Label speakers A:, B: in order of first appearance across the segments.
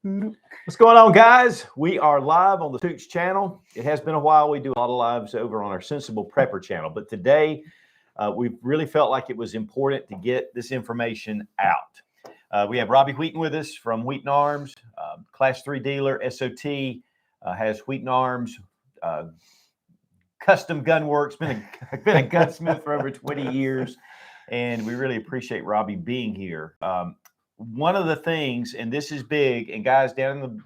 A: What's going on, guys? We are live on the Sootch channel. It has been a while. We do a lot of lives over on our Sensible Prepper channel, but today we really felt like it was important to get this information out. We have Robbie Wheaton with us from Wheaton Arms, Class 3 dealer, SOT, has Wheaton Arms, Custom Gun Works, been a gunsmith for over 20 years, and we really appreciate Robbie being here. One of the things, and this is big, and guys, down in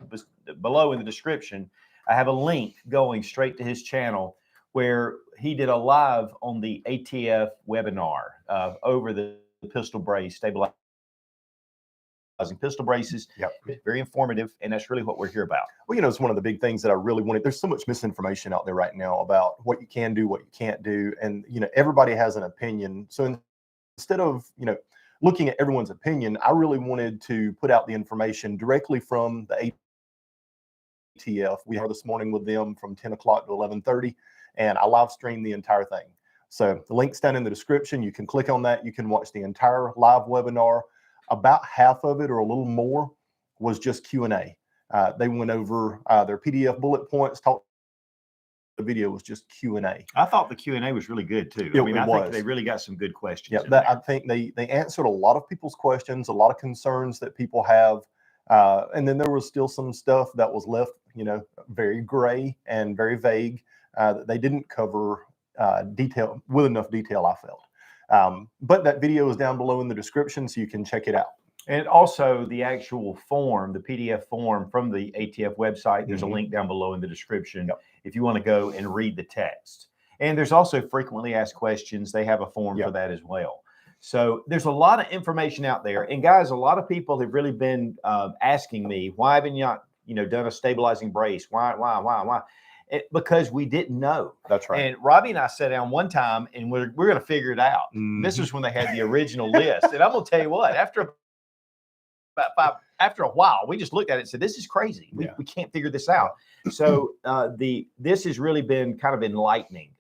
A: the below in the description, I have a link going straight to his channel where he did a live on the ATF webinar over the pistol brace, stabilizing pistol braces.
B: Yep.
A: Very informative, and that's really what we're here about.
B: Well, you know, it's one of the big things that I really wanted. There's so much misinformation out there right now about what you can do, what you can't do, and you know, everybody has an opinion. So instead of, you know, looking at everyone's opinion, I really wanted to put out the information directly from the ATF. We were this morning with them from 10 o'clock to 11:30, and I live streamed the entire thing. So the link's down in the description. You can click on that. You can watch the entire live webinar. About half of it or a little more was just Q&A. They went over their PDF bullet points, talked. The video was just Q&A.
A: I thought the Q&A was really good too. I mean, I think they really got some good questions.
B: Yeah, I think they answered a lot of people's questions, a lot of concerns that people have. And then there was still some stuff that was left, you know, very gray and very vague that they didn't cover detail with enough detail, I felt. But that video is down below in the description, so you can check it out.
A: And also the actual form, the PDF form from the ATF website, there's a link down below in the description if you want to go and read the text. And there's also frequently asked questions. They have a form for that as well. So there's a lot of information out there. And guys, a lot of people have really been asking me, why haven't you not, you know, done a stabilizing brace? Why? Because we didn't know.
B: That's right.
A: And Robbie and I sat down one time and we're going to figure it out. This was when they had the original list. And I'm going to tell you what, after a while, we just looked at it and said, this is crazy. We can't figure this out. So this has really been kind of enlightening.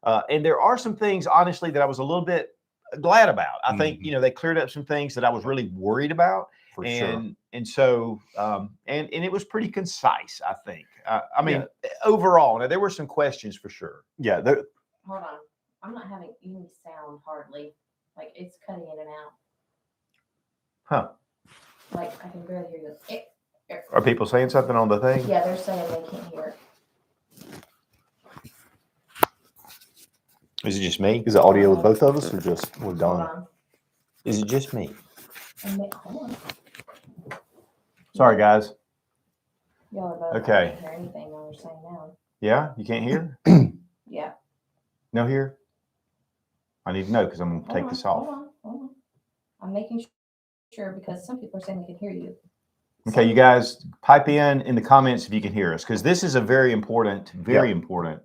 A: And there are some things, honestly, that I was a little bit glad about. I think, you know, they cleared up some things that I was really worried about.
B: For sure.
A: And so, and it was pretty concise, I think. I mean, overall, now there were some questions for sure.
B: Yeah.
C: Hold on. I'm not having any sound hardly. Like it's cutting in and out.
A: Huh.
C: Like I can barely hear you.
A: Are people saying something on the thing?
C: Yeah, they're saying they can't hear it.
A: Is it just me?
B: Is it audio with both of us or just with Don?
C: Hold on.
A: Is it just me?
C: Hold on.
A: Sorry, guys.
C: Y'all are both.
A: Okay.
C: I can't hear anything while we're saying now.
A: Yeah, you can't hear?
C: Yeah.
A: No hear? I need to know because I'm going to take this off.
C: Hold on. I'm making sure because some people are saying they can hear you.
A: Okay, you guys pipe in the comments if you can hear us, because this is a very important, important.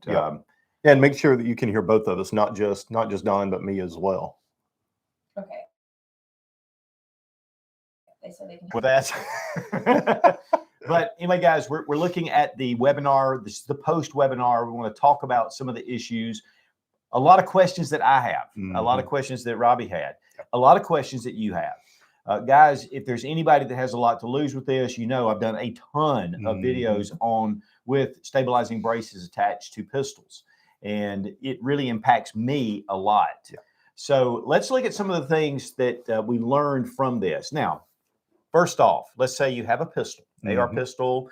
B: And make sure that you can hear both of us, not just Don, but me as well.
C: Okay. They said they can.
A: With that. But anyway, guys, we're looking at the webinar. This is the post webinar. We want to talk about some of the issues. A lot of questions that I have, a lot of questions that Robbie had, a lot of questions that you have. Guys, if there's anybody that has a lot to lose with this, you know, I've done a ton of videos with stabilizing braces attached to pistols, and it really impacts me a lot. So let's look at some of the things that we learned from this. Now, first off, let's say you have a pistol, AR pistol,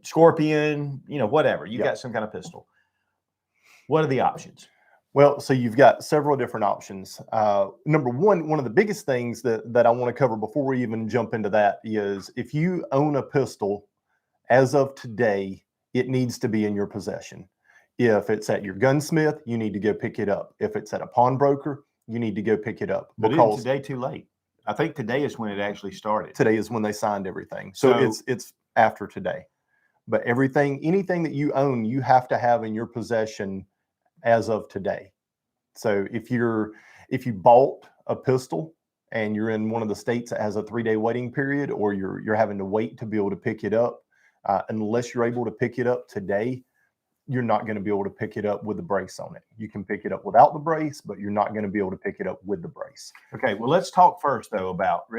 A: Scorpion, you know, whatever. You got some kind of pistol. What are the options?
B: Well, so you've got several different options. Number one of the biggest things that I want to cover before we even jump into that is if you own a pistol, as of today, it needs to be in your possession. If it's at your gunsmith, you need to go pick it up. If it's at a pawnbroker, you need to go pick it up.
A: But isn't today too late? I think today is when it actually started.
B: Today is when they signed everything. So it's after today. But anything that you own, you have to have in your possession as of today. So if you bought a pistol and you're in one of the states that has a 3-day waiting period, or you're having to wait to be able to pick it up, unless you're able to pick it up today, you're not going to be able to pick it up with the brace on it. You can pick it up without the brace, but you're not going to be able to pick it up with the brace.
A: Okay, well, let's talk first though about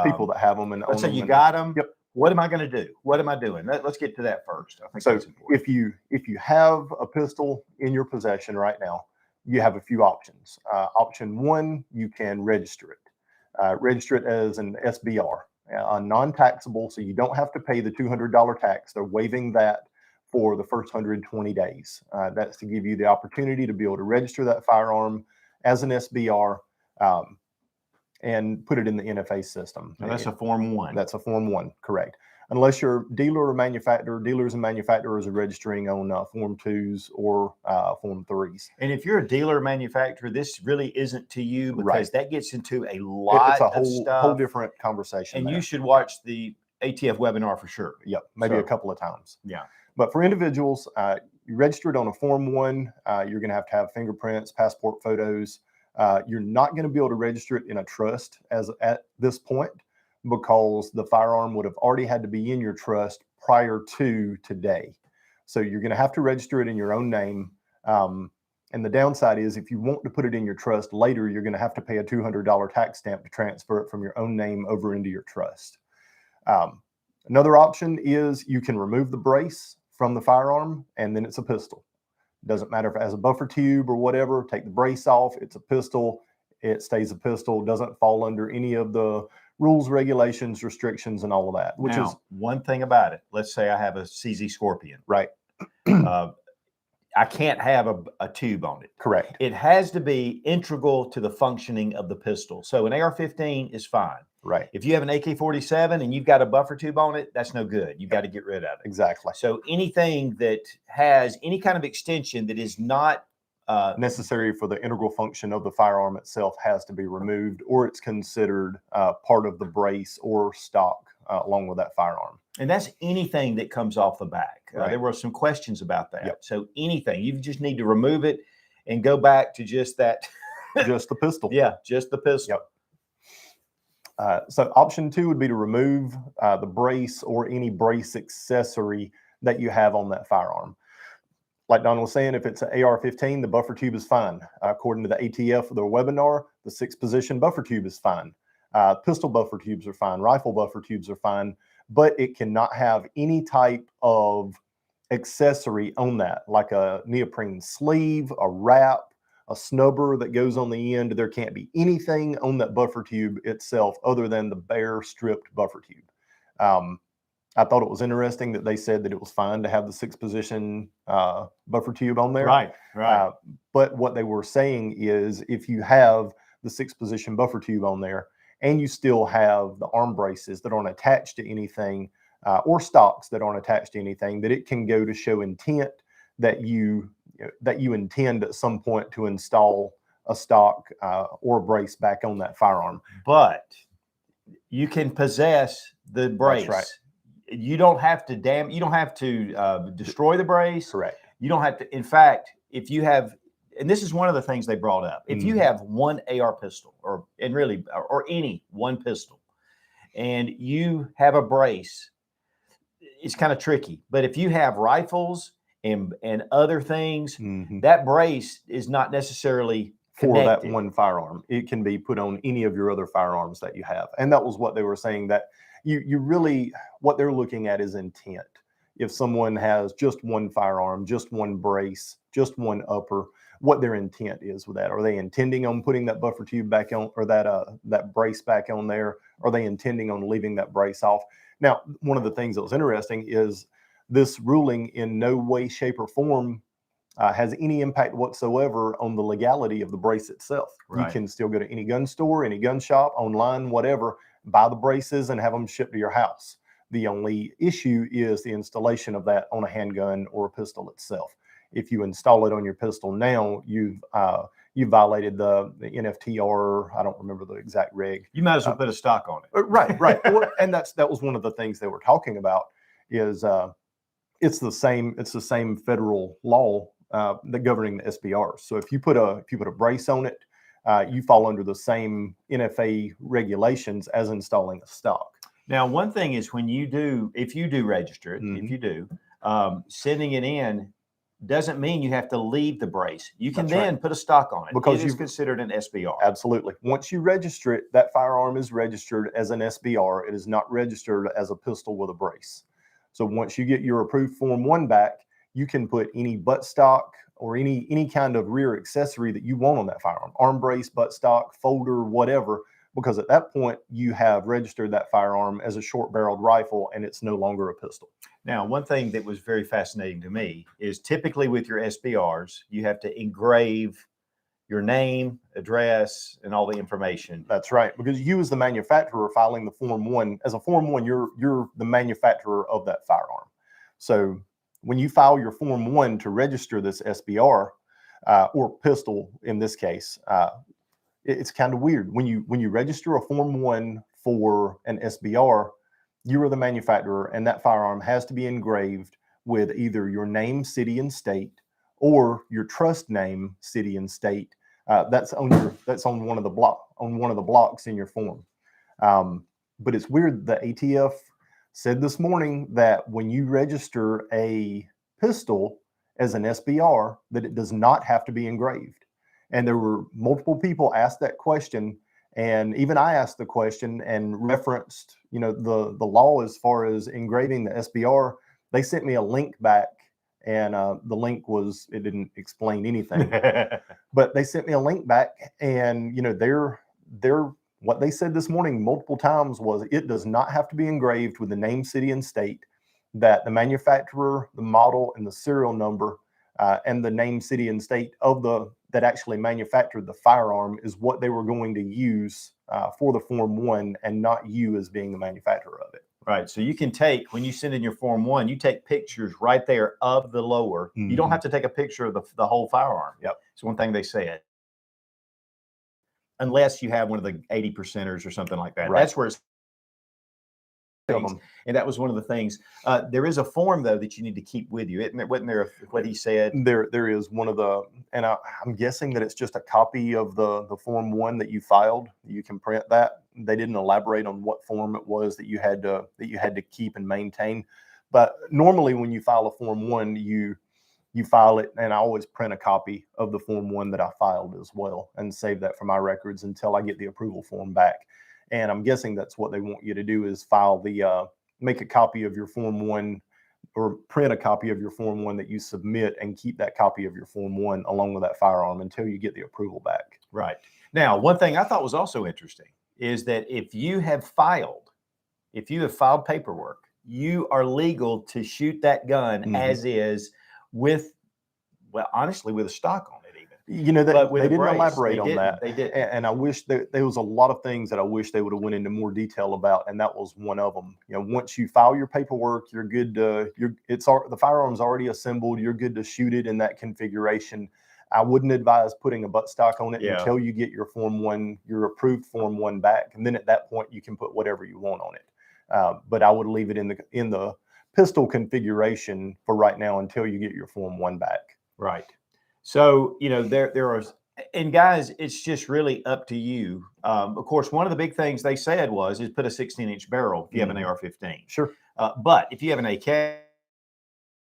B: People that have them and
A: let's say
B: own
A: you
B: them.
A: got them.
B: Yep.
A: What am I going to do? What am I doing? Let's get to that first. I think
B: So
A: that's important.
B: if you have a pistol in your possession right now, you have a few options. Option one, you can register it. Register it as an SBR, non-taxable, so you don't have to pay the $200 tax. They're waiving that for the first 120 days. That's to give you the opportunity to be able to register that firearm as an SBR and put it in the NFA system.
A: Now, that's a Form 1.
B: That's a Form 1, correct. Unless you're dealer or manufacturer, dealers and manufacturers are registering on Form 2s or Form 3s.
A: And if you're a dealer or manufacturer, this really isn't to you, because
B: Right.
A: that gets into a lot
B: It's a
A: of stuff.
B: whole different conversation.
A: And
B: there.
A: you should watch the ATF webinar for sure.
B: Yep, maybe
A: So,
B: a couple of times.
A: Yeah.
B: But for individuals, you registered on a Form 1, you're going to have fingerprints, passport photos. You're not going to be able to register it in a trust at this point, because the firearm would have already had to be in your trust prior to today. So you're going to have to register it in your own name. And the downside is, if you want to put it in your trust later, you're going to have to pay a $200 tax stamp to transfer it from your own name over into your trust. Another option is you can remove the brace from the firearm, and then it's a pistol. Doesn't matter if it has a buffer tube or whatever, take the brace off, it's a pistol, it stays a pistol, doesn't fall under any of the rules, regulations, restrictions, and all of that, which
A: now,
B: is
A: one thing about it. Let's say I have a CZ Scorpion.
B: right.
A: I can't have a tube on it.
B: Correct.
A: It has to be integral to the functioning of the pistol. So an AR-15 is fine.
B: Right.
A: If you have an AK-47 and you've got a buffer tube on it, that's no good. You've got to get rid of it.
B: Exactly.
A: So anything that has any kind of extension that is not
B: necessary for the integral function of the firearm itself has to be removed, or it's considered part of the brace or stock along with that firearm.
A: and that's anything that comes off the back.
B: Right.
A: There were some questions about that.
B: Yep.
A: So anything, you just need to remove it and go back to just that.
B: Just the pistol.
A: Yeah, just the pistol.
B: Yep. So option 2 would be to remove the brace or any brace accessory that you have on that firearm. Like Don was saying, if it's an AR-15, the buffer tube is fine. According to the ATF, their webinar, the 6-position buffer tube is fine. Pistol buffer tubes are fine. Rifle buffer tubes are fine, but it cannot have any type of accessory on that, like a neoprene sleeve, a wrap, a snubber that goes on the end. There can't be anything on that buffer tube itself other than the bare stripped buffer tube. I thought it was interesting that they said that it was fine to have the 6-position buffer tube on there.
A: Right, right.
B: But what they were saying is, if you have the 6-position buffer tube on there and you still have the arm braces that aren't attached to anything, or stocks that aren't attached to anything, that it can go to show intent that you intend at some point to install a stock or a brace back on that firearm.
A: But you can possess the brace.
B: That's right.
A: You don't have to you don't have to destroy the brace.
B: Correct.
A: You don't have to. In fact, if you have, and this is one of the things they brought up, if you have one AR pistol or any one pistol, and you have a brace, it's kind of tricky. But if you have rifles and other things, that brace is not necessarily
B: for
A: connected.
B: that one firearm. It can be put on any of your other firearms that you have. And that was what they were saying, that you really, what they're looking at is intent. If someone has just one firearm, just one brace, just one upper, what their intent is with that. Are they intending on putting that buffer tube back on, or that brace back on there? Are they intending on leaving that brace off? Now, one of the things that was interesting is this ruling in no way, shape, or form has any impact whatsoever on the legality of the brace itself.
A: Right.
B: You can still go to any gun store, any gun shop, online, whatever, buy the braces and have them shipped to your house. The only issue is the installation of that on a handgun or a pistol itself. If you install it on your pistol now, you've violated the NFTR. I don't remember the exact reg.
A: You might as well put a stock on it.
B: Right. And that was one of the things they were talking about. Is it's the same federal law that governing the SBRs. So if you put a brace on it, you fall under the same NFA regulations as installing a stock.
A: Now, one thing is, if you do register it, if you do, sending it in, doesn't mean you have to leave the brace. You can
B: That's right.
A: then put a stock on it
B: Because
A: it is
B: you-
A: considered an SBR.
B: Absolutely. Once you register it, that firearm is registered as an SBR. It is not registered as a pistol with a brace. So once you get your approved Form 1 back, you can put any buttstock or any kind of rear accessory that you want on that firearm, arm brace, buttstock, folder, whatever, because at that point you have registered that firearm as a short-barreled rifle and it's no longer a pistol.
A: Now, one thing that was very fascinating to me is typically with your SBRs, you have to engrave your name, address, and all the information.
B: That's right, because you as the manufacturer filing the Form 1, as a Form 1, you're the manufacturer of that firearm. So when you file your Form 1 to register this SBR or pistol in this case, it's kind of weird. When you register a Form 1 for an SBR, you are the manufacturer, and that firearm has to be engraved with either your name, city, and state, or your trust name, city, and state. That's on one of the blocks in your form. But it's weird. The ATF said this morning that when you register a pistol as an SBR, that it does not have to be engraved. And there were multiple people asked that question. And even I asked the question and referenced, the law as far as engraving the SBR. They sent me a link back, and the link it didn't explain anything. But they sent me a link back, and what they said this morning multiple times was it does not have to be engraved with the name, city, and state. That the manufacturer, the model, and the serial number, and the name, city, and state of that actually manufactured the firearm is what they were going to use for the Form 1, and not you as being the manufacturer of it.
A: Right. So you can take, when you send in your Form 1, you take pictures right there of the lower. You don't have to take a picture of the whole firearm.
B: Yep.
A: It's one thing they said. Unless you have one of the 80%ers or something like that.
B: Right.
A: That's where it's things. And that was one of the things. There is a form though that you need to keep with you. Wasn't there what he said?
B: There is one of the, and I'm guessing that it's just a copy of the Form 1 that you filed. You can print that. They didn't elaborate on what form it was that you had to keep and maintain. But normally when you file a Form 1, you file it, and I always print a copy of the Form 1 that I filed as well and save that for my records until I get the approval form back. And I'm guessing that's what they want you to do is file make a copy of your Form 1 or print a copy of your Form 1 that you submit, and keep that copy of your Form 1 along with that firearm until you get the approval back.
A: Right. Now, one thing I thought was also interesting is that if you have filed paperwork, you are legal to shoot that gun as is honestly, with a stock on it even.
B: They didn't elaborate on that.
A: They did.
B: And I wish that there was a lot of things that I wish they would have went into more detail about, and that was one of them. Once you file your paperwork, you're good to, the firearm's already assembled. You're good to shoot it in that configuration. I wouldn't advise putting a buttstock on it until you get your Form 1, your approved Form 1 back. And then at that point, you can put whatever you want on it. But I would leave it in the pistol configuration for right now until you get your Form 1 back.
A: Right. So, there are, and guys, it's just really up to you. Of course, one of the big things they said is put a 16-inch barrel if you have an AR-15.
B: Sure.
A: But if you have an AK,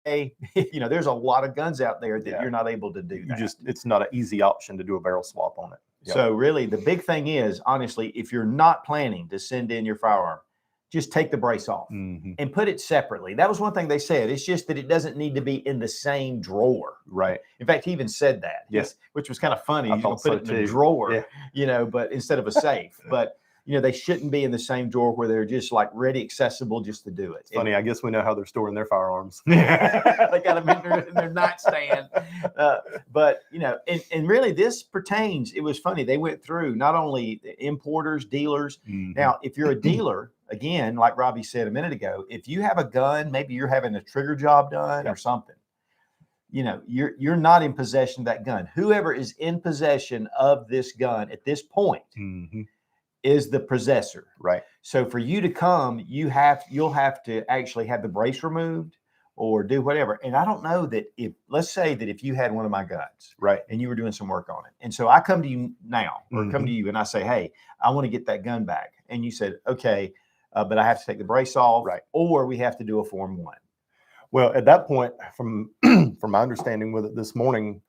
A: there's a lot of guns out there that you're not able to do that.
B: It's not an easy option to do a barrel swap on it. Yep.
A: So really the big thing is, honestly, if you're not planning to send in your firearm, just take the brace off and put it separately. That was one thing they said. It's just that it doesn't need to be in the same drawer.
B: Right.
A: In fact, he even said that.
B: Yes.
A: Which was kind of funny.
B: I
A: You're going
B: thought
A: to put
B: so
A: it in a
B: too.
A: drawer, but instead of a safe. But they shouldn't be in the same drawer where they're just like ready, accessible just to do it.
B: It's funny. I guess we know how they're storing their firearms.
A: They got them in their nightstand. But, and really this pertains, it was funny. They went through not only the importers, dealers. Now, if you're a dealer, again, like Robbie said a minute ago, if you have a gun, maybe you're having a trigger job done or something, you're not in possession of that gun. Whoever is in possession of this gun at this point is the possessor.
B: Right.
A: So for you to come, you'll have to actually have the brace removed or do whatever. And I don't know that let's say that if you had one of my guns,
B: right,
A: and you were doing some work on it, and so I come to you now, or come to you and I say, hey, I want to get that gun back. And you said, okay, but I have to take the brace off,
B: right,
A: or we have to do a Form 1.
B: Well, at that point, from from my understanding with it this morning,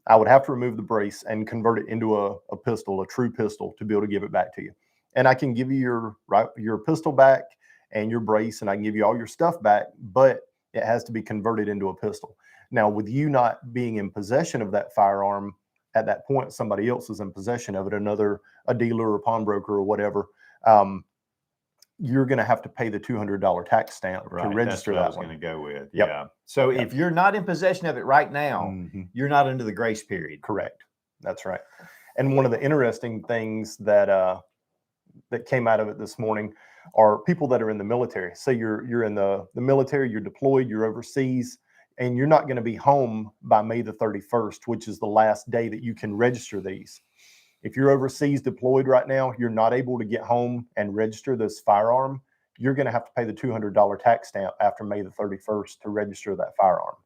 B: I would have to remove the brace and convert it into a pistol, a true pistol, to be able to give it back to you. And I can give you your pistol back and your brace, and I can give you all your stuff back, but it has to be converted into a pistol. Now, with you not being in possession of that firearm, at that point, somebody else is in possession of it, a dealer or pawnbroker or whatever. You're going to have to pay the $200 tax stamp to register that
A: That's what I was
B: one.
A: going to go with.
B: Yep.
A: Yeah. So if you're not in possession of it right now, you're not under the grace period.
B: Correct. That's right. And one of the interesting things that came out of it this morning are people that are in the military. So you're in the military, you're deployed, you're overseas, and you're not going to be home by May the 31st, which is the last day that you can register these. If you're overseas deployed right now, you're not able to get home and register this firearm. You're going to have to pay the $200 tax stamp after May the 31st to register that firearm.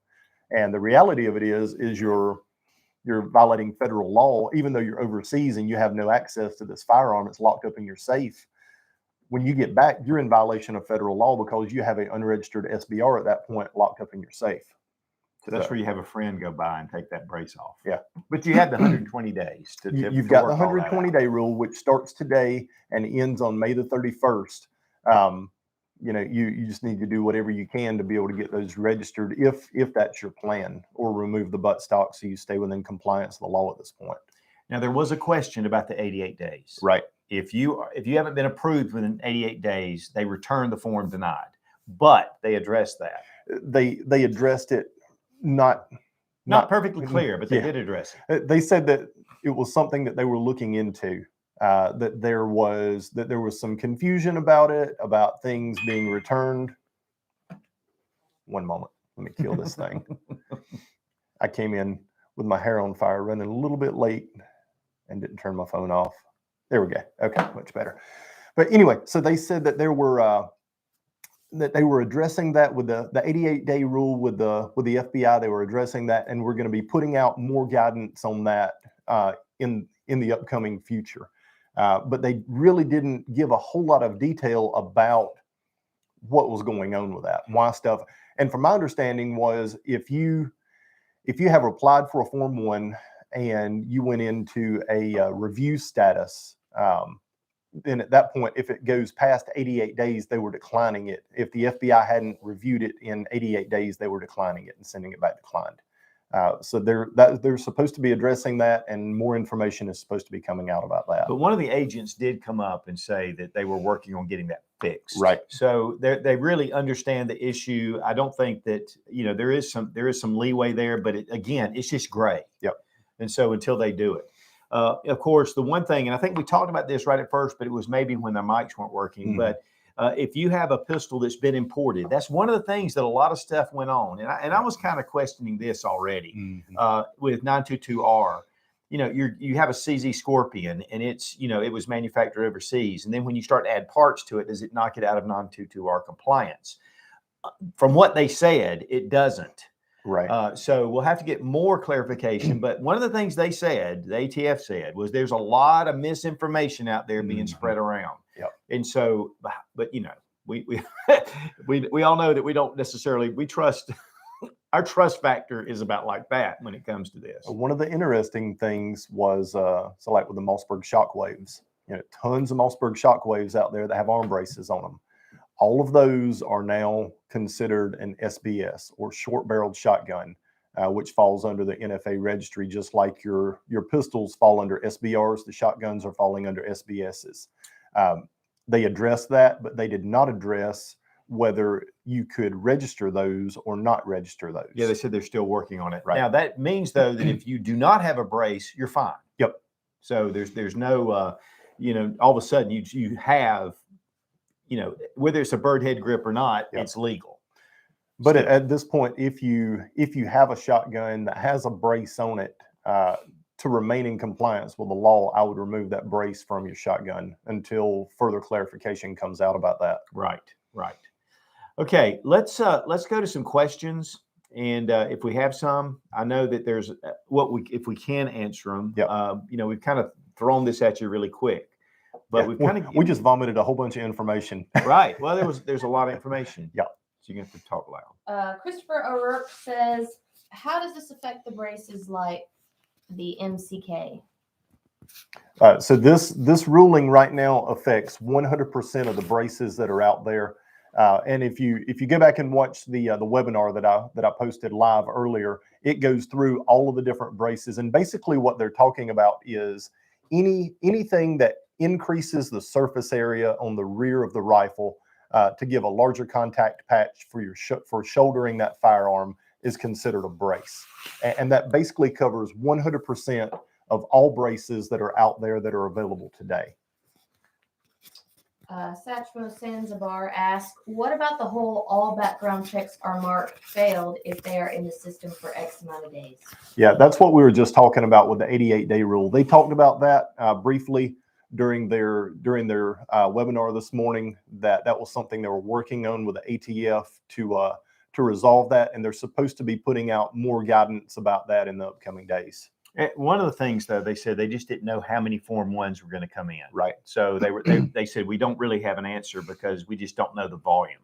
B: And the reality of it is you're violating federal law, even though you're overseas and you have no access to this firearm. It's locked up in your safe. When you get back, you're in violation of federal law because you have an unregistered SBR at that point locked up in your safe.
A: So that's where you have a friend go by and take that brace off.
B: Yeah.
A: But you had the 120 days.
B: You've got the 120-day rule, which starts today and ends on May the 31st. You just need to do whatever you can to be able to get those registered if that's your plan, or remove the butt stock so you stay within compliance with the law at this point.
A: Now, there was a question about the 88 days.
B: Right.
A: If you haven't been approved within 88 days, they return the form denied. But they addressed that.
B: They addressed it not
A: perfectly clear, but they did address it.
B: They said that it was something that they were looking into. That there was some confusion about it, about things being returned. One moment, let me kill this thing. I came in with my hair on fire, running a little bit late, and didn't turn my phone off. There we go. Okay, much better. But anyway, so they said that that they were addressing that with the 88-day rule with the FBI. They were addressing that, and we're going to be putting out more guidance on that in the upcoming future. But they really didn't give a whole lot of detail about what was going on with that, why stuff. And from my understanding was if you have applied for a Form 1 and you went into a review status, then at that point, if it goes past 88 days, they were declining it. If the FBI hadn't reviewed it in 88 days, they were declining it and sending it back declined. So they're supposed to be addressing that, and more information is supposed to be coming out about that.
A: But one of the agents did come up and say that they were working on getting that fixed.
B: Right.
A: So they really understand the issue. I don't think that, there is some leeway there, but it's just gray.
B: Yep.
A: And so until they do it, of course, the one thing, and I think we talked about this right at first, but it was maybe when the mics weren't working, but if you have a pistol that's been imported, that's one of the things that a lot of stuff went on. And I was kind of questioning this already with 922R. You have a CZ Scorpion, and it was manufactured overseas. And then when you start to add parts to it, does it knock it out of 922R compliance? From what they said, it doesn't.
B: Right.
A: So we'll have to get more clarification. But one of the things they said, the ATF said, was there's a lot of misinformation out there being spread around.
B: Yep.
A: And so, but we all know that we don't necessarily, we trust, our trust factor is about like that when it comes to this.
B: One of the interesting things was, so like with the Mossberg shockwaves, tons of Mossberg shockwaves out there that have arm braces on them. All of those are now considered an SBS, or short-barreled shotgun, which falls under the NFA registry, just like your pistols fall under SBRs. The shotguns are falling under SBSs. They addressed that, but they did not address whether you could register those or not register those.
A: Yeah, they said they're still working on it.
B: Right.
A: Now, that means, though, that if you do not have a brace, you're fine.
B: Yep.
A: So there's no, all of a sudden you have, whether it's a bird head grip or not, it's legal.
B: But at this point, if you have a shotgun that has a brace on it, to remain in compliance with the law, I would remove that brace from your shotgun until further clarification comes out about that.
A: Right. Okay, let's go to some questions, and if we have some, I know that there's if we can answer them.
B: Yep.
A: We've kind of thrown this at you really quick. But we
B: just vomited a whole bunch of information.
A: Right. Well, there's a lot of information.
B: Yeah.
A: you're going to have to talk loud.
C: Christopher O'Rourke says, how does this affect the braces like the MCK?
B: So this ruling right now affects 100% of the braces that are out there. And if you go back and watch the webinar that I posted live earlier, it goes through all of the different braces. And basically what they're talking about is anything that increases the surface area on the rear of the rifle to give a larger contact patch for shouldering that firearm is considered a brace. And that basically covers 100% of all braces that are out there that are available today.
C: Satchmo Sanzabar asks, what about the whole all background checks are marked failed if they are in the system for X amount of days?
B: Yeah, that's what we were just talking about with the 88-day rule. They talked about that briefly during their webinar this morning. That was something they were working on with the ATF to resolve that, and they're supposed to be putting out more guidance about that in the upcoming days.
A: And one of the things, though, they said they just didn't know how many Form 1s were going to come in.
B: Right.
A: So they said we don't really have an answer because we just don't know the volume.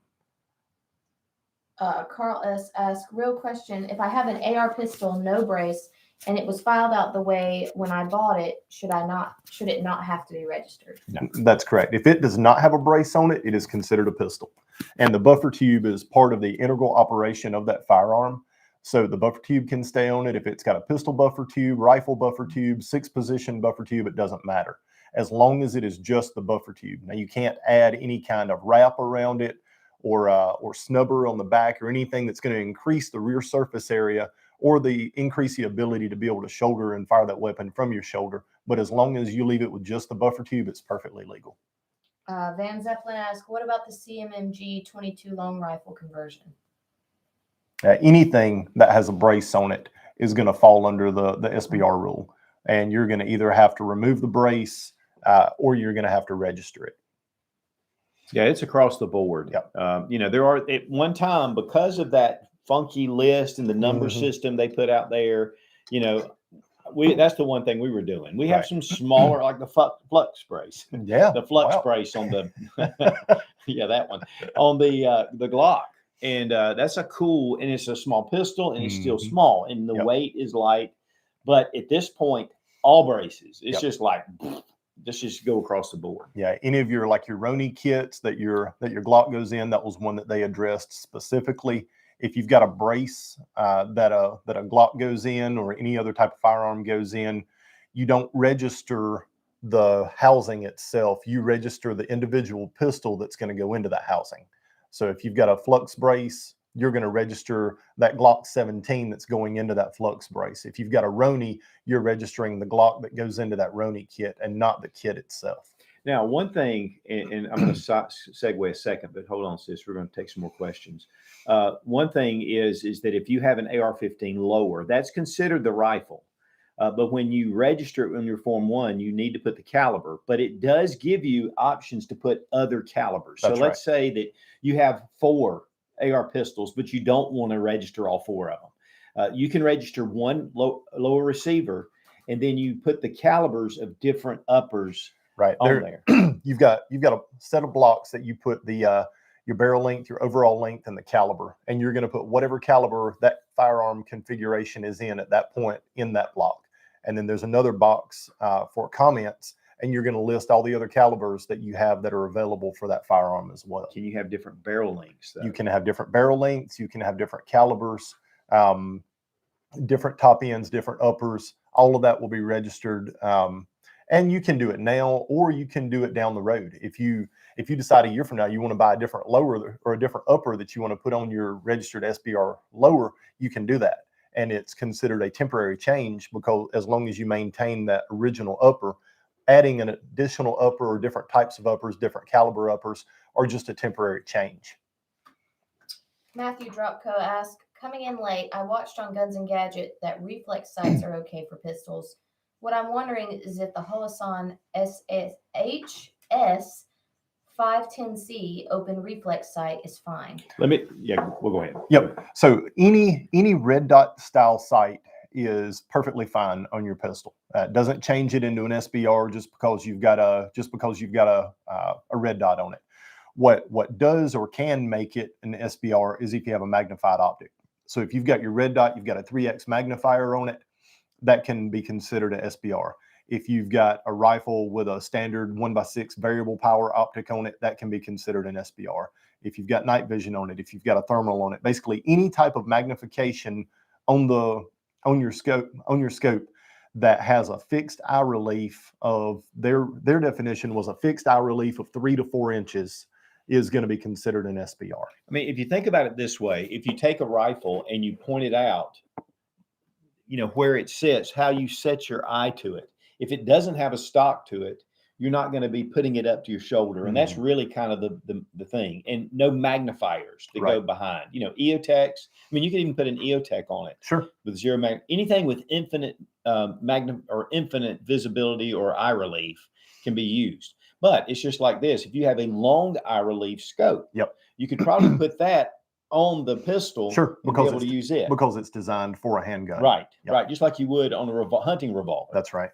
C: Carl S. asked, real question, if I have an AR pistol, no brace, and it was filed out the way when I bought it, should it not have to be registered?
B: No, that's correct. If it does not have a brace on it, it is considered a pistol. And the buffer tube is part of the integral operation of that firearm. So the buffer tube can stay on it. If it's got a pistol buffer tube, rifle buffer tube, 6-position buffer tube, it doesn't matter, as long as it is just the buffer tube. Now you can't add any kind of wrap around it or snubber on the back or anything that's going to increase the rear surface area or increase the ability to be able to shoulder and fire that weapon from your shoulder. But as long as you leave it with just the buffer tube, it's perfectly legal.
C: Van Zeppelin asks, what about the CMMG 22 long rifle conversion?
B: Anything that has a brace on it is going to fall under the SBR rule. And you're going to either have to remove the brace or you're going to have to register it.
A: Yeah, it's across the board.
B: Yep.
A: There are at one time, because of that funky list and the number system they put out there, that's the one thing we were doing. We have some smaller, like the flux brace.
B: Yeah.
A: The flux brace on the that one on the Glock. And that's and it's a small pistol and it's still small and the weight is light. But at this point, all braces, it's just like, let's just go across the board.
B: Yeah. Any of your Roni kits that your Glock goes in, that was one that they addressed specifically. If you've got a brace that a Glock goes in or any other type of firearm goes in, you don't register the housing itself. You register the individual pistol that's going to go into that housing. So if you've got a flux brace, you're going to register that Glock 17 that's going into that flux brace. If you've got a Roni, you're registering the Glock that goes into that Roni kit and not the kit itself.
A: Now, one thing, and I'm going to segue a second, but hold on, sis. We're going to take some more questions. One thing is that if you have an AR-15 lower, that's considered the rifle. But when you register it on your Form 1, you need to put the caliber. But it does give you options to put other calibers. So let's say that you have 4 AR pistols, but you don't want to register all 4 of them. You can register one lower receiver, and then you put the calibers of different uppers on there.
B: You've got a set of blocks that you put your barrel length, your overall length, and the caliber, and you're going to put whatever caliber that firearm configuration is in at that point in that block. And then there's another box for comments, and you're going to list all the other calibers that you have that are available for that firearm as well.
A: Can you have different barrel lengths, though?
B: You can have different barrel lengths. You can have different calibers, different top ends, different uppers. All of that will be registered. And you can do it now, or you can do it down the road. If you decide a year from now you want to buy a different lower or a different upper that you want to put on your registered SBR lower, you can do that. And it's considered a temporary change, because as long as you maintain that original upper, adding an additional upper or different types of uppers, different caliber uppers, are just a temporary change.
C: Matthew Dropco asked, coming in late, I watched on Guns and Gadget that reflex sights are okay for pistols. What I'm wondering is if the Holosun HS 510C open reflex sight is fine.
A: We'll go ahead.
B: Yep. So any red dot style sight is perfectly fine on your pistol. Doesn't change it into an SBR just because you've got a red dot on it. What does or can make it an SBR is if you have a magnified optic. So if you've got your red dot, you've got a 3x magnifier on it, that can be considered a SBR. If you've got a rifle with a standard 1x6 variable power optic on it, that can be considered an SBR. If you've got night vision on it, if you've got a thermal on it, basically any type of magnification on your scope that has a fixed eye relief of their definition was a fixed eye relief of 3 to 4 inches is going to be considered an SBR.
A: I mean, if you think about it this way, if you take a rifle and you point it out, where it sits, how you set your eye to it. If it doesn't have a stock to it, you're not going to be putting it up to your shoulder. And that's really kind of the thing. And no magnifiers to go behind. EOTechs. I mean, you can even put an EOTech on it.
B: Sure.
A: With zero anything with infinite infinite visibility or eye relief can be used. But it's just like this. If you have a long eye relief scope, you could probably put that on the pistol,
B: sure, because
A: be able to use it
B: because it's designed for a handgun.
A: Right, right, just like you would on a hunting revolver.
B: That's right.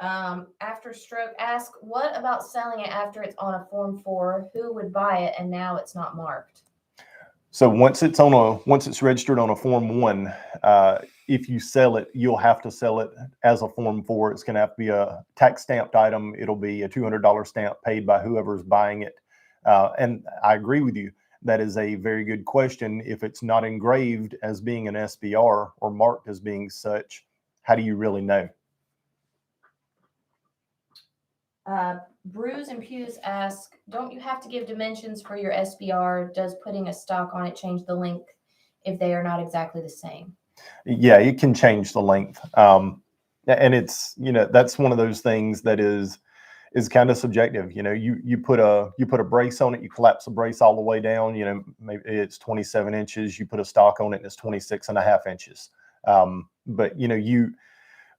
C: After Stroke ask, what about selling it after it's on a Form 4? Who would buy it and now it's not marked?
B: So once it's registered on a Form 1, if you sell it, you'll have to sell it as a Form 4. It's going to have to be a tax stamped item. It'll be a $200 stamp paid by whoever's buying it. And I agree with you. That is a very good question. If it's not engraved as being an SBR or marked as being such, how do you really know?
C: Bruce and Pews ask, don't you have to give dimensions for your SBR? Does putting a stock on it change the length if they are not exactly the same?
B: Yeah, it can change the length. And it's, that's one of those things that is kind of subjective. You put a brace on it, you collapse the brace all the way down, maybe it's 27 inches, you put a stock on it and it's 26.5 inches. But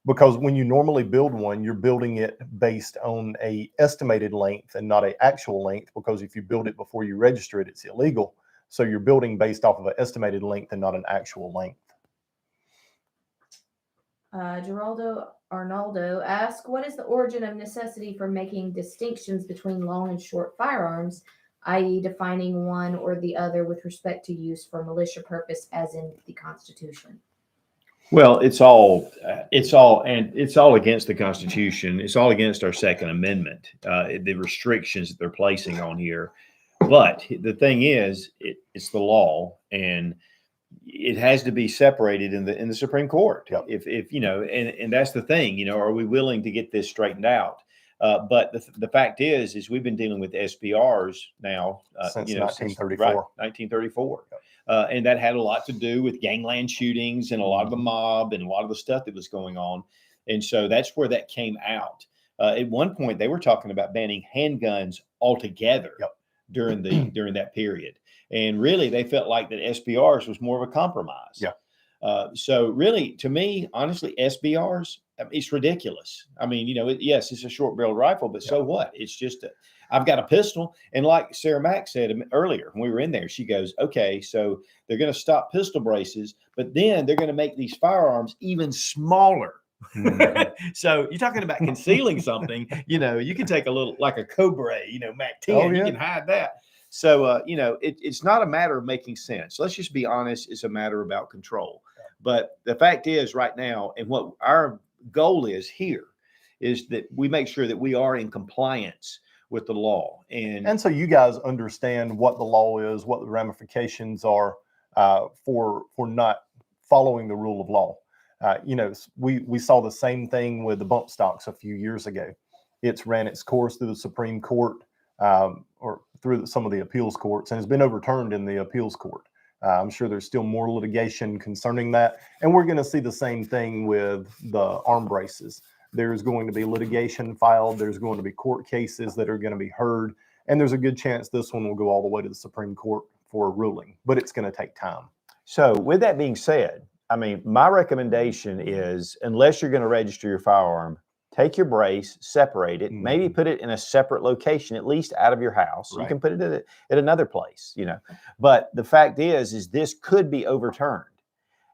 B: because when you normally build one, you're building it based on a estimated length and not an actual length, because if you build it before you register it, it's illegal. So you're building based off of an estimated length and not an actual length.
C: Geraldo Arnaldo asks, what is the origin of necessity for making distinctions between long and short firearms, i.e. defining one or the other with respect to use for militia purpose as in the Constitution?
A: Well, it's all against the Constitution. It's all against our Second Amendment, the restrictions that they're placing on here. But the thing is, it's the law, and it has to be separated in the Supreme Court.
B: Yep.
A: If and that's the thing. Are we willing to get this straightened out? But the fact is we've been dealing with SBRs now
B: since 1934.
A: 1934. Yep. And that had a lot to do with gangland shootings and a lot of the mob and a lot of the stuff that was going on. And so that's where that came out. At one point, they were talking about banning handguns altogether during that period. And really, they felt like that SBRs was more of a compromise.
B: Yeah.
A: So really, to me, honestly, SBRs, it's ridiculous. I mean, yes, it's a short barrel rifle, but so what? It's just I've got a pistol. And like Sarah Mack said earlier, when we were in there, she goes, okay, so they're going to stop pistol braces, but then they're going to make these firearms even smaller. So you're talking about concealing something, you can take a little, like a Cobra, Mac 10, you can hide that. So, it's not a matter of making sense. Let's just be honest. It's a matter about control. But the fact is right now, and what our goal is here is that we make sure that we are in compliance with the law. And
B: so you guys understand what the law is, what the ramifications are for not following the rule of law. We saw the same thing with the bump stocks a few years ago. It's ran its course through the Supreme Court or through some of the appeals courts, and has been overturned in the appeals court. I'm sure there's still more litigation concerning that. And we're going to see the same thing with the arm braces. There's going to be litigation filed. There's going to be court cases that are going to be heard. And there's a good chance this one will go all the way to the Supreme Court for a ruling, but it's going to take time.
A: So with that being said, I mean, my recommendation is, unless you're going to register your firearm, take your brace, separate it, maybe put it in a separate location, at least out of your house. Right. You can put it at another place, But the fact is this could be overturned.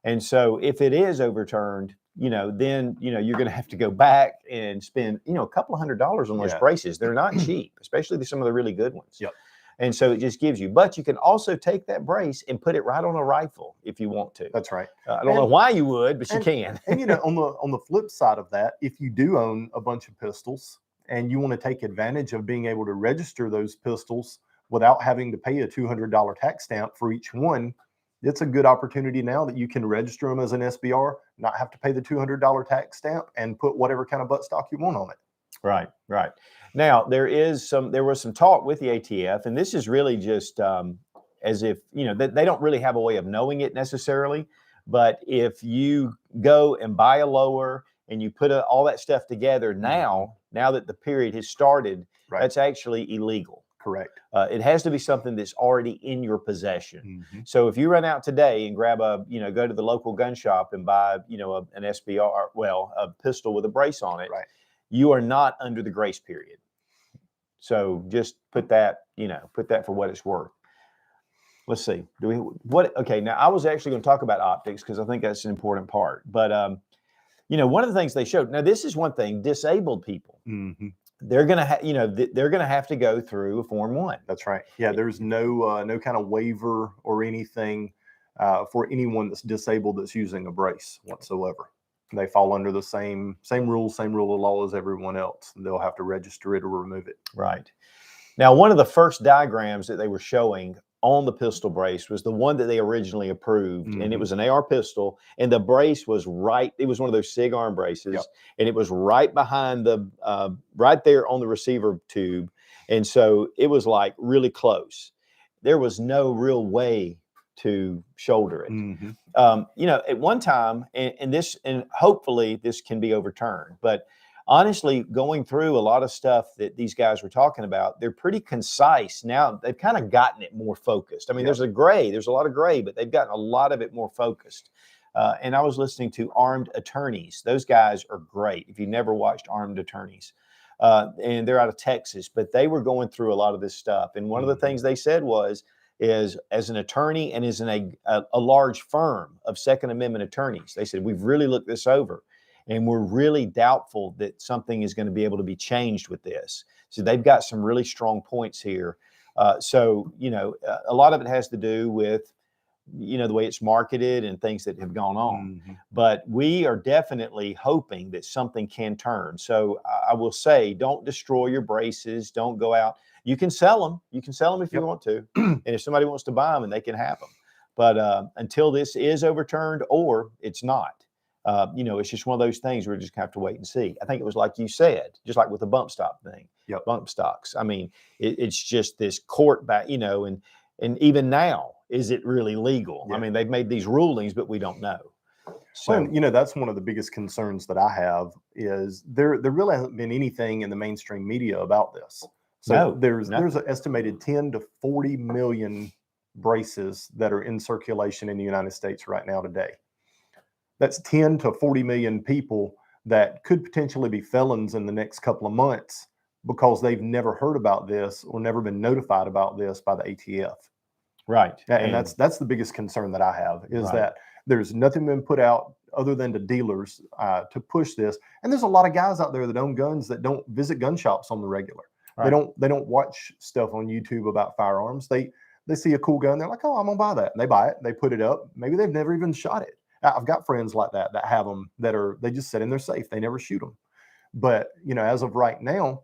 A: And so if it is overturned, then, you're going to have to go back and spend, a couple of $100s on those
B: Yeah.
A: braces. They're not cheap, especially some of the really good ones.
B: Yep.
A: And so it just gives you, but you can also take that brace and put it right on a rifle if you want to.
B: That's right.
A: I don't know why you would, but you can.
B: And on the flip side of that, if you do own a bunch of pistols and you want to take advantage of being able to register those pistols without having to pay a $200 tax stamp for each one, it's a good opportunity now that you can register them as an SBR, not have to pay the $200 tax stamp, and put whatever kind of buttstock you want on it.
A: Right. Now, there was some talk with the ATF, and this is really just as if, they don't really have a way of knowing it necessarily, but if you go and buy a lower and you put all that stuff together now that the period has started,
B: Right.
A: that's actually illegal.
B: Correct.
A: It has to be something that's already in your possession.
B: Mm-hmm.
A: So if you run out today and grab go to the local gun shop and buy, an SBR, a pistol with a brace on it,
B: Right.
A: you are not under the grace period. So just put that for what it's worth. Let's see. Okay. Now I was actually going to talk about optics because I think that's an important part. But, one of the things they showed, now this is one thing, disabled people,
B: Mm-hmm.
A: they're going to, they're going to have to go through a Form 1.
B: That's right. Yeah. There's no kind of waiver or anything for anyone that's disabled that's using a brace whatsoever. They fall under the same rules, same rule of law as everyone else. They'll have to register it or remove it.
A: Right. Now, one of the first diagrams that they were showing on the pistol brace was the one that they originally approved.
B: Mm-hmm.
A: And it was an AR pistol, and the brace was it was one of those SIG arm braces.
B: Yep.
A: And it was right behind right there on the receiver tube. And so it was like really close. There was no real way to shoulder it.
B: Mm-hmm.
A: At one time, and hopefully this can be overturned, but honestly, going through a lot of stuff that these guys were talking about, they're pretty concise. Now they've kind of gotten it more focused. I mean, there's a lot of gray, but they've gotten a lot of it more focused. And I was listening to Armed Attorneys. Those guys are great. If you never watched Armed Attorneys, and they're out of Texas, but they were going through a lot of this stuff. And one of the things they said is as an attorney and as in a large firm of Second Amendment attorneys, they said, we've really looked this over and we're really doubtful that something is going to be able to be changed with this. So they've got some really strong points here. A lot of it has to do with, the way it's marketed and things that have gone on.
B: Mm-hmm.
A: But we are definitely hoping that something can turn. So I will say, don't destroy your braces. Don't go out. You can sell them. You can sell them if you want to. And if somebody wants to buy them, and they can have them. But until this is overturned or it's not, it's just one of those things we're just going to have to wait and see. I think it was like you said, just like with the bump stop thing.
B: Yep.
A: Bump stocks. I mean, it's just this court back, and even now, is it really legal?
B: Yeah.
A: I mean, they've made these rulings, but we don't know. So,
B: Well, that's one of the biggest concerns that I have is there really hasn't been anything in the mainstream media about this. So there's an estimated 10 to 40 million braces that are in circulation in the United States right now today. That's 10 to 40 million people that could potentially be felons in the next couple of months because they've never heard about this or never been notified about this by the ATF.
A: right.
B: And that's the biggest concern that I have is that there's nothing been put out other than to dealers to push this. And there's a lot of guys out there that own guns that don't visit gun shops on the regular. Right. They don't watch stuff on YouTube about firearms. They see a cool gun. They're like, oh, I'm gonna buy that. And they buy it. They put it up. Maybe they've never even shot it. I've got friends like that have them they just sit in their safe. They never shoot them. But as of right now,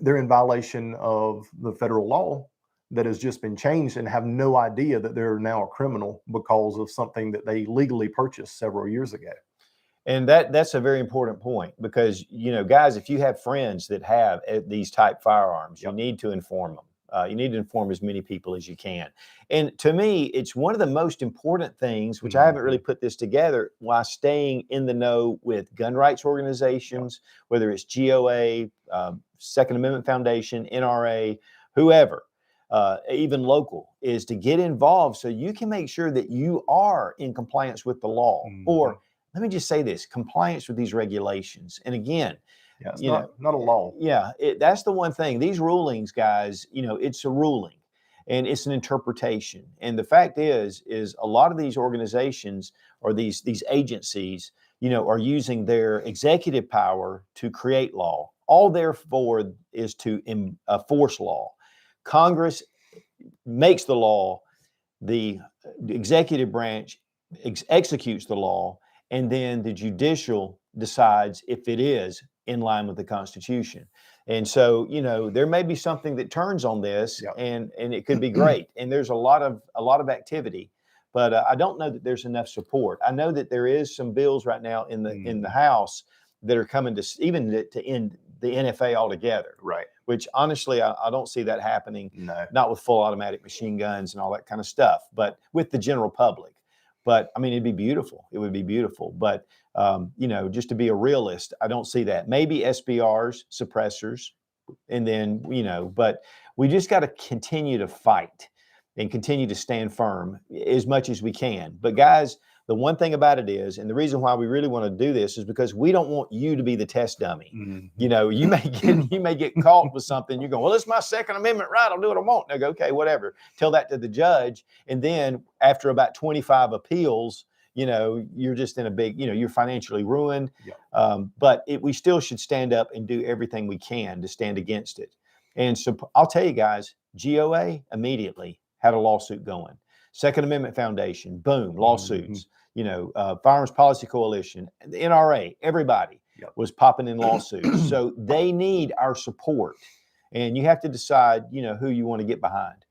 B: they're in violation of the federal law that has just been changed and have no idea that they're now a criminal because of something that they legally purchased several years ago.
A: And that's a very important point because, guys, if you have friends that have these type firearms, you need to inform them. You need to inform as many people as you can. And to me, it's one of the most important things, which I haven't really put this together, while staying in the know with gun rights organizations, whether it's GOA, Second Amendment Foundation, NRA, whoever, even local, is to get involved so you can make sure that you are in compliance with the law. Or let me just say this, compliance with these regulations. And again,
B: it's not a law.
A: Yeah, that's the one thing. These rulings, guys, it's a ruling and it's an interpretation. And the fact is a lot of these organizations or these agencies are using their executive power to create law. All therefore is to enforce law. Congress makes the law, the executive branch executes the law, and then the judicial decides if it is in line with the Constitution. And so, there may be something that turns on this, and it could be great. And there's a lot of activity, but I don't know that there's enough support. I know that there is some bills right now in the House that are coming to end the NFA altogether.
B: Right.
A: Which honestly, I don't see that happening.
B: No.
A: Not with full automatic machine guns and all that kind of stuff, but with the general public. But I mean, it'd be beautiful. It would be beautiful. But just to be a realist, I don't see that. Maybe SBRs, suppressors, and then but we just got to continue to fight and continue to stand firm as much as we can. But guys, the one thing about it is, and the reason why we really want to do this is because we don't want you to be the test dummy. You may get caught with something. You're going, well, it's my Second Amendment right. I'll do what I want. And I go, okay, whatever. Tell that to the judge. And then after about 25 appeals, you're just in a big, you're financially ruined. But we still should stand up and do everything we can to stand against it. And so I'll tell you guys, GOA immediately had a lawsuit going. Second Amendment Foundation, boom, lawsuits. Firearms Policy Coalition, the NRA, everybody was popping in lawsuits. So they need our support. And you have to decide, who you want to get behind.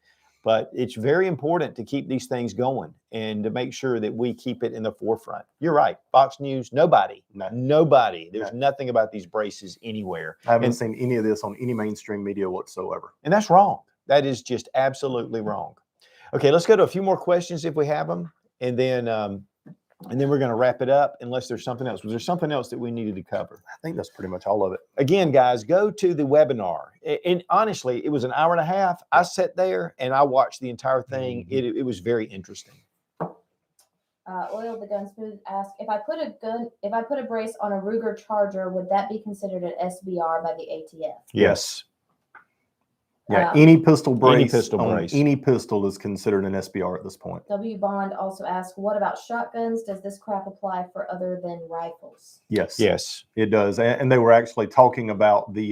A: But it's very important to keep these things going and to make sure that we keep it in the forefront. You're right. Fox News, nobody. There's nothing about these braces anywhere.
B: I haven't seen any of this on any mainstream media whatsoever.
A: And that's wrong. That is just absolutely wrong. Okay, let's go to a few more questions if we have them. And then we're going to wrap it up unless there's something else. Was there something else that we needed to cover?
B: I think that's pretty much all of it.
A: Again, guys, go to the webinar. And honestly, it was an hour and a half. I sat there and I watched the entire thing. It was very interesting.
C: Oil the Gunsmooth asked, if I put a brace on a Ruger Charger, would that be considered an SBR by the ATF?
A: Yes.
B: Yeah, any pistol brace
A: brace.
B: Any pistol is considered an SBR at this point.
C: W. Bond also asked, what about shotguns? Does this crap apply for other than rifles?
B: Yes, it does. And they were actually talking about the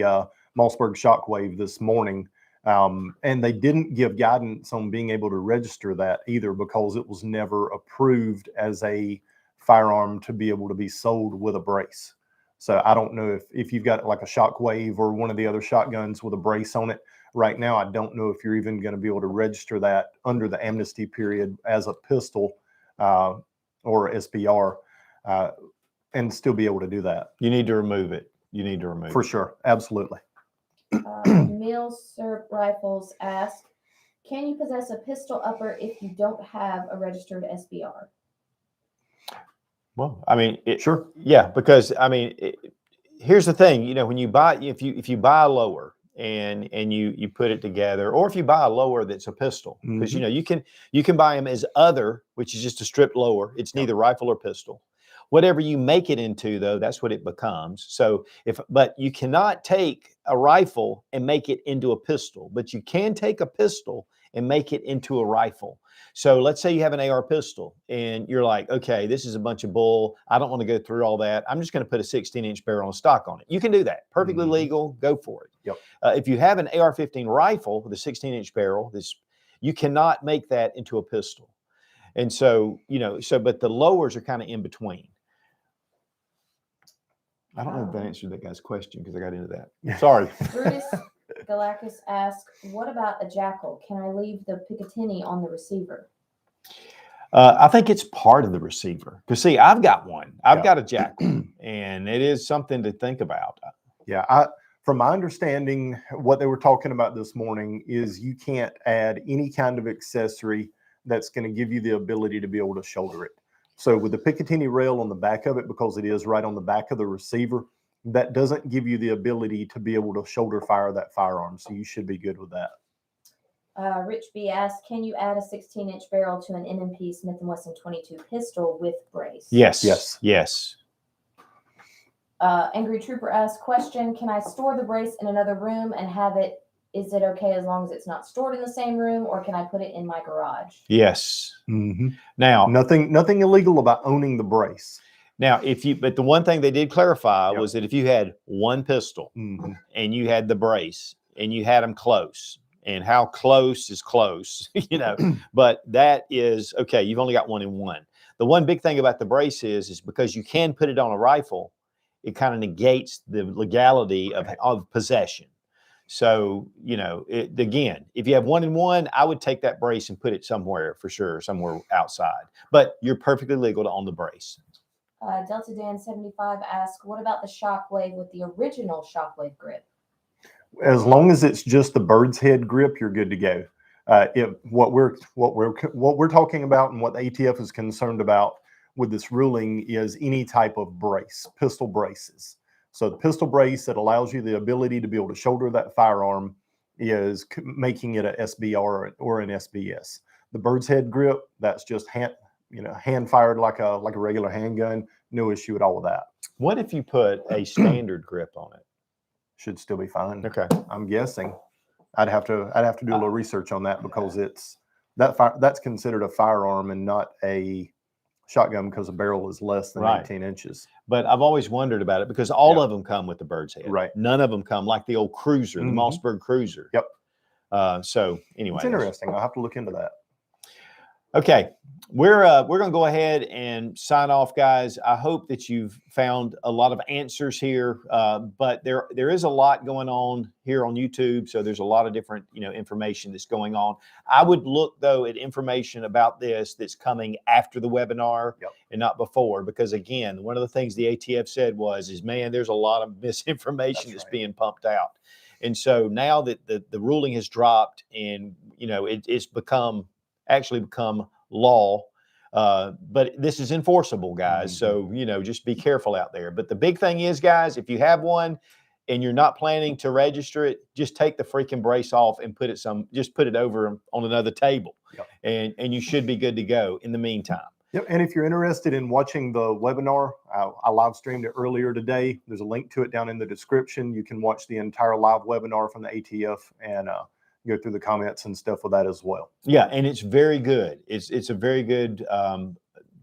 B: Mossberg Shockwave this morning, and they didn't give guidance on being able to register that either because it was never approved as a firearm to be able to be sold with a brace. So I don't know if you've got like a Shockwave or one of the other shotguns with a brace on it. Right now, I don't know if you're even going to be able to register that under the amnesty period as a pistol or SBR and still be able to do that.
A: You need to remove it.
B: For sure. Absolutely.
C: Meal Syrup Rifles asked, can you possess a pistol upper if you don't have a registered SBR?
A: Well, I mean,
B: sure.
A: Yeah, because I mean, here's the thing. When you buy, if you buy a lower and you put it together, or if you buy a lower that's a pistol, because you can buy them as other, which is just a stripped lower. It's neither rifle or pistol. Whatever you make it into, though, that's what it becomes. So but you cannot take a rifle and make it into a pistol, but you can take a pistol and make it into a rifle. So let's say you have an AR pistol and you're like, okay, this is a bunch of bull. I don't want to go through all that. I'm just going to put a 16-inch barrel and stock on it. You can do that. Perfectly legal. Go for it.
B: Yep.
A: If you have an AR-15 rifle with a 16-inch barrel, you cannot make that into a pistol. And so, but the lowers are kind of in between. I don't know if that answered that guy's question because I got into that. Sorry.
C: Brutus Galactus asked, what about a jackal? Can I leave the Picatinny on the receiver?
A: I think it's part of the receiver. Because see, I've got one. I've got a jackal, and it is something to think about.
B: Yeah, from my understanding, what they were talking about this morning is you can't add any kind of accessory that's going to give you the ability to be able to shoulder it. So with the Picatinny rail on the back of it, because it is right on the back of the receiver, that doesn't give you the ability to be able to shoulder fire that firearm. So you should be good with that.
C: Rich B asked, can you add a 16-inch barrel to an M&P Smith & Wesson 22 pistol with brace?
A: Yes.
C: Angry Trooper asked, question, can I store the brace in another room and have it? Is it okay as long as it's not stored in the same room, or can I put it in my garage?
A: Yes.
B: Mm-hmm.
A: Now,
B: nothing illegal about owning the brace.
A: Now, but the one thing they did clarify
B: Yep.
A: was that if you had one pistol
B: Mhm.
A: and you had the brace and you had them close, and how close is close, but that is okay. You've only got 1 and 1. The one big thing about the brace is because you can put it on a rifle, it kind of negates the legality of possession. So, again, if you have 1 and 1, I would take that brace and put it somewhere for sure, somewhere outside. But you're perfectly legal to own the brace.
C: Delta Dan 75 asks, what about the Shockwave with the original Shockwave grip?
B: As long as it's just the bird's head grip, you're good to go. What we're talking about and what the ATF is concerned about with this ruling is any type of brace, pistol braces. So the pistol brace that allows you the ability to be able to shoulder that firearm is making it a SBR or an SBS. The bird's head grip, that's just hand fired like a regular handgun. No issue at all with that.
A: What if you put a standard grip on it?
B: Should still be fine.
A: Okay.
B: I'm guessing. I'd have to do a little research on that because that's considered a firearm and not a shotgun because the barrel is less than 18 inches.
A: But I've always wondered about it because all of them come with the bird's head.
B: Right.
A: None of them come like the old Cruiser, the Mossberg Cruiser.
B: Yep.
A: So anyway,
B: it's interesting. I'll have to look into that.
A: Okay, we're going to go ahead and sign off, guys. I hope that you've found a lot of answers here, but there is a lot going on here on YouTube, so there's a lot of different information that's going on. I would look though at information about this that's coming after the webinar and not before, because again, one of the things the ATF said is man, there's a lot of misinformation that's being pumped out, and so now that the ruling has dropped and it's actually become law, but this is enforceable, guys. So just be careful out there. But the big thing is, guys, if you have one and you're not planning to register it, just take the freaking brace off and put it over on another table, and you should be good to go in the meantime.
B: Yep. And if you're interested in watching the webinar, I live streamed it earlier today. There's a link to it down in the description. You can watch the entire live webinar from the ATF and go through the comments and stuff with that as well.
A: Yeah, and it's very good. It's a very good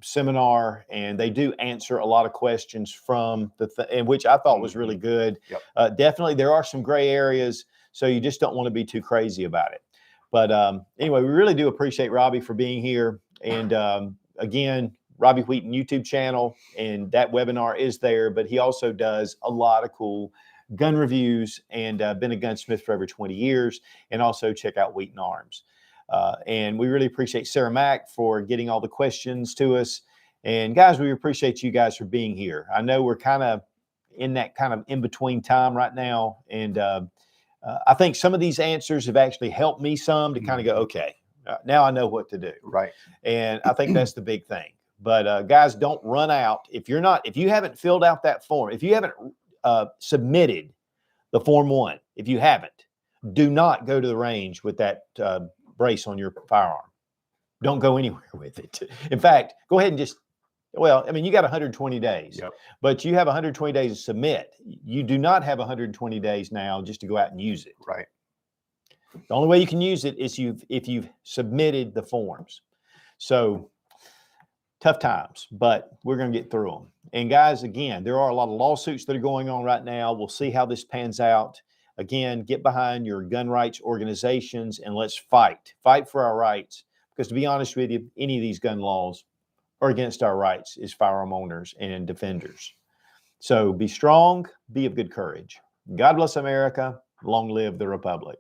A: seminar, and they do answer a lot of questions from and which I thought was really good. Definitely, there are some gray areas, so you just don't want to be too crazy about it. But anyway, we really do appreciate Robbie for being here. And again, Robbie Wheaton YouTube channel, and that webinar is there. But he also does a lot of cool gun reviews and been a gunsmith for over 20 years, and also check out Wheaton Arms. And we really appreciate Sarah Mack for getting all the questions to us. And guys, we appreciate you guys for being here. I know we're kind of in that kind of in-between time right now. And I think some of these answers have actually helped me some to kind of go, okay, now I know what to do.
B: Right.
A: And I think that's the big thing. But guys, don't run out. If you haven't filled out that form, if you haven't submitted the Form 1, if you haven't, do not go to the range with that brace on your firearm. Don't go anywhere with it. In fact, go ahead and you got 120 days, but you have 120 days to submit. You do not have 120 days now just to go out and use it.
B: Right.
A: The only way you can use it is if you've submitted the forms. So tough times, but we're going to get through them. And guys, again, there are a lot of lawsuits that are going on right now. We'll see how this pans out. Again, get behind your gun rights organizations and let's fight for our rights. Because to be honest with you, any of these gun laws are against our rights as firearm owners and defenders. So be strong, be of good courage. God bless America. Long live the Republic.